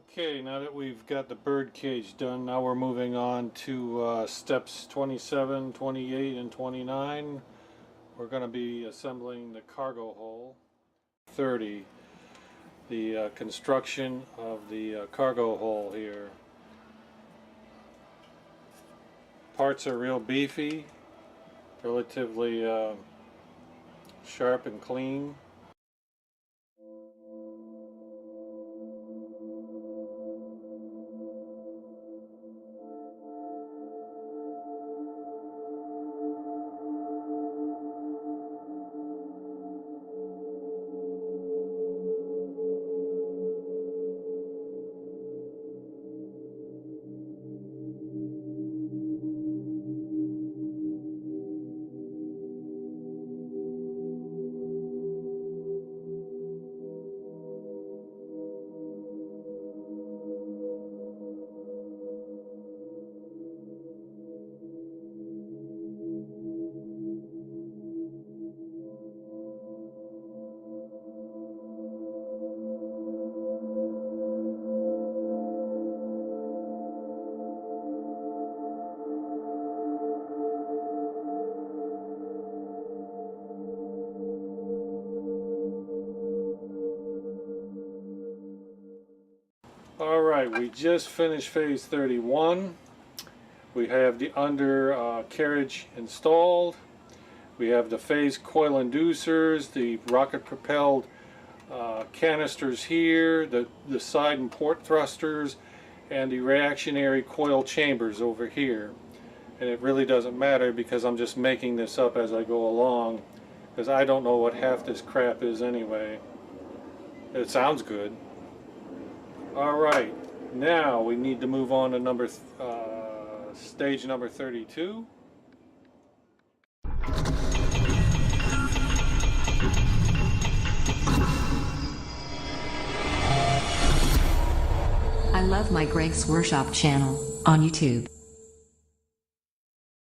Okay, now that we've got the bird cage done, now we're moving on to steps 27, 28, and 29. We're going to be assembling the cargo hull. 30, the construction of the cargo hull here. Parts are real beefy, relatively sharp and clean. Alright, we just finished phase 31. We have the under carriage installed. We have the phase coil inducers, the rocket propelled canisters here, the side and port thrusters, and the reactionary coil chambers over here. And it really doesn't matter because I'm just making this up as I go along, because I don't know what half this crap is anyway. It sounds good. Alright, now we need to move on to stage number 32. I love my Greg's Workshop channel on YouTube.